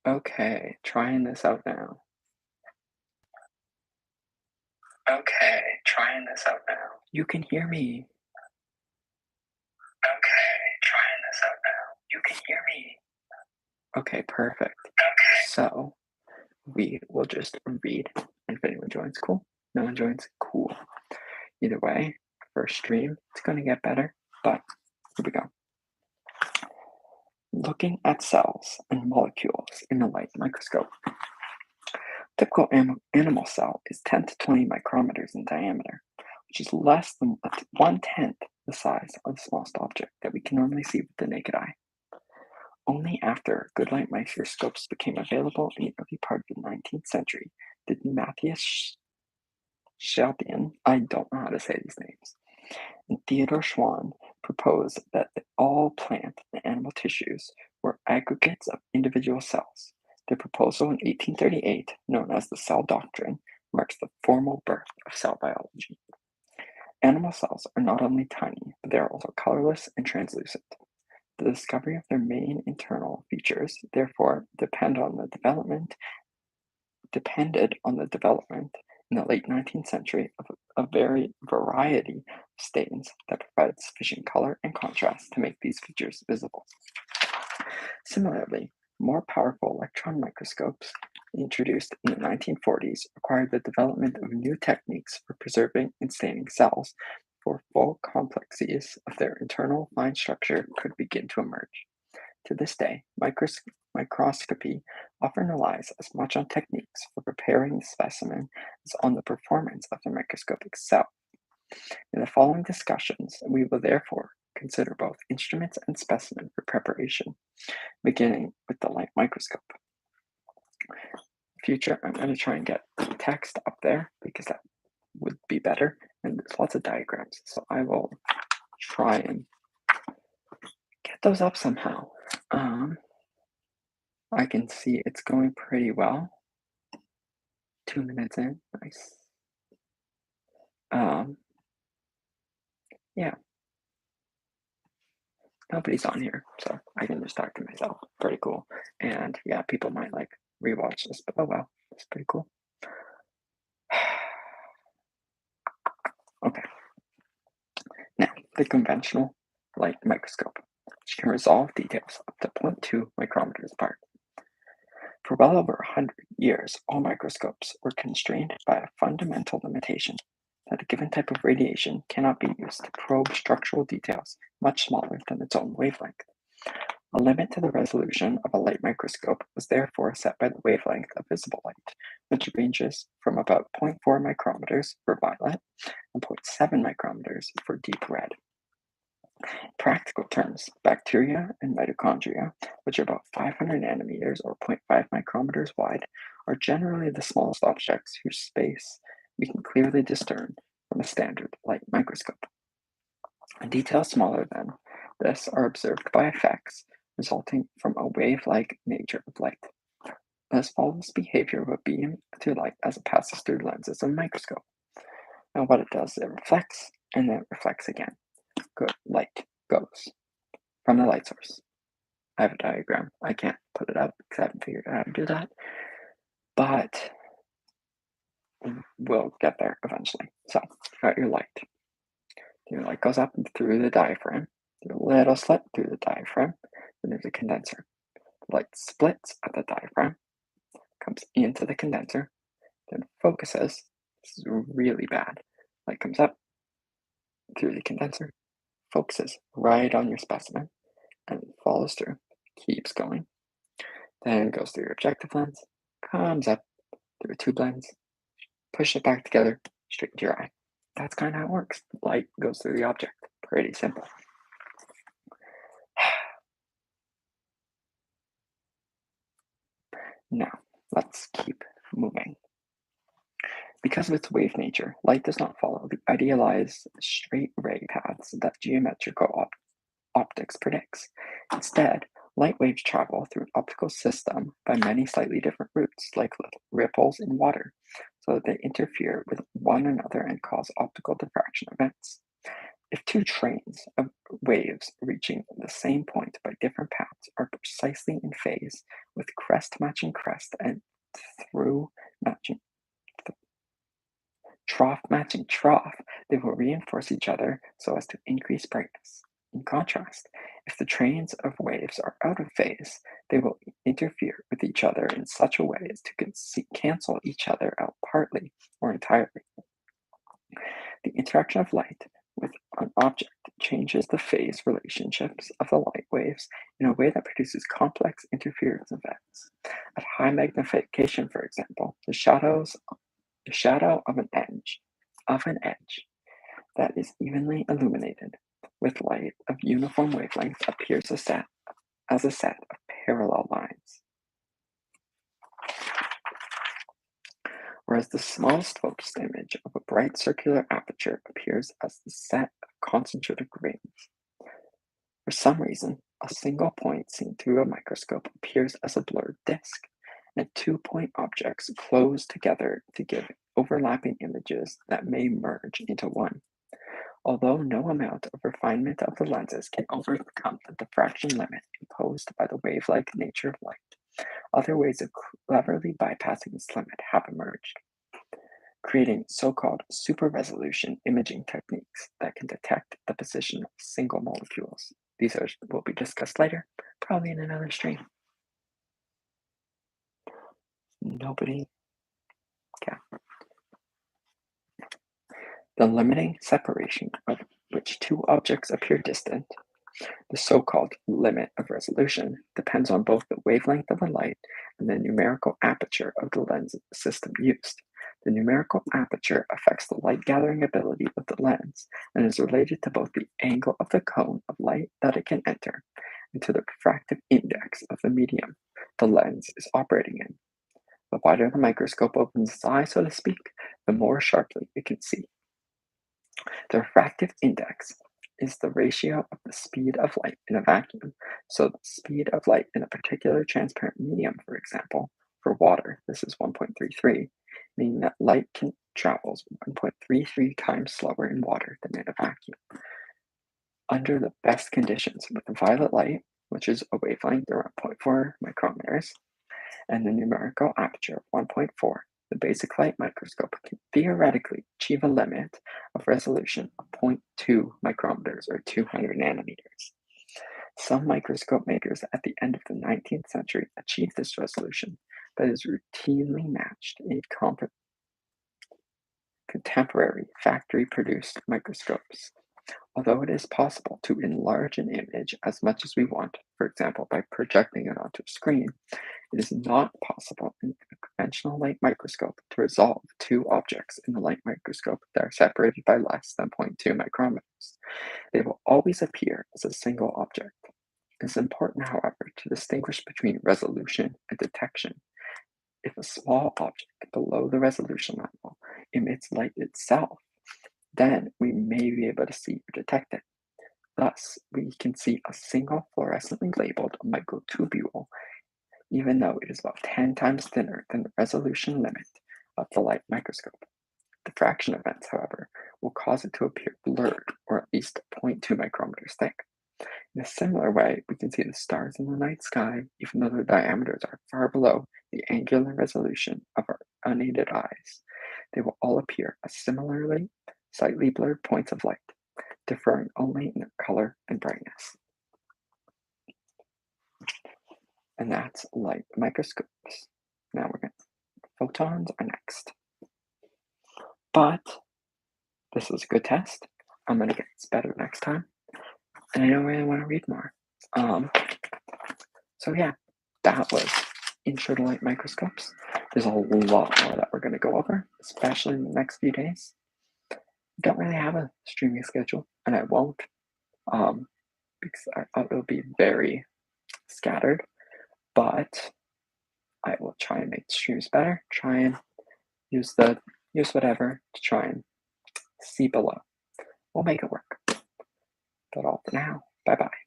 Okay, trying this out now. Okay, trying this out now. You can hear me. Okay, trying this out now. You can hear me. Okay, perfect. Okay. So we will just read, and if anyone joins, cool. No one joins, cool. Either way, first stream, it's going to get better, but here we go. Looking at cells and molecules in a light microscope. Typical animal cell is 10 to 20 micrometers in diameter, which is less than 1/10 the size of the smallest object that we can normally see with the naked eye. Only after good light microscopes became available in the early part of the 19th century did Matthias Scheldian, I don't know how to say these names, and Theodor Schwann propose that all plant and animal tissues were aggregates of individual cells. Their proposal in 1838, known as the cell doctrine, marks the formal birth of cell biology. Animal cells are not only tiny, but they are also colorless and translucent. The discovery of their main internal features, therefore, depended on the development in the late 19th century of a variety of stains that provided sufficient color and contrast to make these features visible. Similarly, more powerful electron microscopes introduced in the 1940s required the development of new techniques for preserving and staining cells before full complexities of their internal fine structure could begin to emerge. To this day, microscopy often relies as much on techniques for preparing the specimen as on the performance of the microscopic cell. In the following discussions, we will therefore consider both instruments and specimen for preparation, beginning with the light microscope. Future, I'm going to try and get the text up there because that would be better, and there's lots of diagrams, so I will try and get those up somehow. I can see it's going pretty well. 2 minutes in, nice. Yeah, nobody's on here, so I can just talk to myself. Pretty cool. And yeah, people might like rewatch this, but oh well, it's pretty cool. Okay. Now, the conventional light microscope, which can resolve details up to 0.2 micrometers apart. For well over 100 years, all microscopes were constrained by a fundamental limitation that a given type of radiation cannot be used to probe structural details much smaller than its own wavelength. A limit to the resolution of a light microscope was therefore set by the wavelength of visible light, which ranges from about 0.4 micrometers for violet and 0.7 micrometers for deep red. In practical terms, bacteria and mitochondria, which are about 500 nanometers or 0.5 micrometers wide, are generally the smallest objects whose space we can clearly discern from a standard light microscope. Details smaller than this are observed by effects resulting from a wave-like nature of light. This follows the behavior of a beam through light as it passes through lenses of a microscope. Now what it does, it reflects and then reflects again. Good light goes from the light source. I have a diagram. I can't put it up because I haven't figured out how to do that, but we'll get there eventually. So, got your light. Your light goes up through the diaphragm, through a little slit through the diaphragm, then there's a condenser. The light splits at the diaphragm, comes into the condenser, then focuses. This is really bad. Light comes up through the condenser, focuses right on your specimen, and follows through, keeps going. Then goes through your objective lens, comes up through a tube lens, push it back together, straight into your eye. That's kind of how it works. Light goes through the object. Pretty simple. Now, let's keep moving. Because of its wave nature, light does not follow the idealized straight ray paths that geometrical optics predicts. Instead, light waves travel through an optical system by many slightly different routes, like little ripples in water, so that they interfere with one another and cause optical diffraction events. If Two trains of waves reaching the same point by different paths are precisely in phase, with crest matching crest and through matching trough matching trough. They will reinforce each other so as to increase brightness. In contrast, if the trains of waves are out of phase, they will interfere with each other in such a way as to cancel each other out partly or entirely. The interaction of light with an object changes the phase relationships of the light waves in a way that produces complex interference events. At high magnification, for example, the shadow of an edge that is evenly illuminated with light of uniform wavelength appears as a set of parallel lines. Whereas the smallest focused image of a bright circular aperture appears as the set of concentric rings. For some reason, a single point seen through a microscope appears as a blurred disk, and two-point objects close together to give overlapping images that may merge into one. Although no amount of refinement of the lenses can overcome the diffraction limit imposed by the wave-like nature of light, other ways of cleverly bypassing this limit have emerged, creating so-called super-resolution imaging techniques that can detect the position of single molecules. These will be discussed later, probably in another stream. Nobody. Yeah. The limiting separation of which two objects appear distant, the so-called limit of resolution, depends on both the wavelength of the light and the numerical aperture of the lens system used. The numerical aperture affects the light gathering ability of the lens and is related to both the angle of the cone of light that it can enter and to the refractive index of the medium the lens is operating in. The wider the microscope opens its eye, so to speak, the more sharply it can see. The refractive index is the ratio of the speed of light in a vacuum. So the speed of light in a particular transparent medium, for example, for water, this is 1.33, meaning that light travels 1.33 times slower in water than in a vacuum. Under the best conditions with violet light, which is a wavelength around 0.4 micrometers, and the numerical aperture of 1.4, the basic light microscope can theoretically achieve a limit of resolution of 0.2 micrometers or 200 nanometers. Some microscope makers at the end of the 19th century achieved this resolution, but is routinely matched in contemporary factory-produced microscopes. Although it is possible to enlarge an image as much as we want, for example by projecting it onto a screen, it is not possible in a conventional light microscope to resolve two objects in the light microscope that are separated by less than 0.2 micrometers. They will always appear as a single object. It is important, however, to distinguish between resolution and detection. If a small object below the resolution level emits light itself, then we may be able to see or detect it. Thus, we can see a single fluorescently labeled microtubule, even though it is about 10 times thinner than the resolution limit of the light microscope. Diffraction events, however, will cause it to appear blurred or at least 0.2 micrometers thick. In a similar way, we can see the stars in the night sky, even though their diameters are far below the angular resolution of our unaided eyes. They will all appear as similarly slightly blurred points of light, differing only in their color and brightness. And that's light microscopes. Now we're going to, photons are next. But this was a good test. I'm going to get this better next time. And I don't really want to read more. So yeah, that was Intro to Light Microscopes. There's a lot more that we're going to go over, especially in the next few days. I don't really have a streaming schedule, and I won't, because I thought it would be very scattered, but I will try and make the streams better, try and use whatever to try and see below. We'll make it work. But all for now, bye-bye.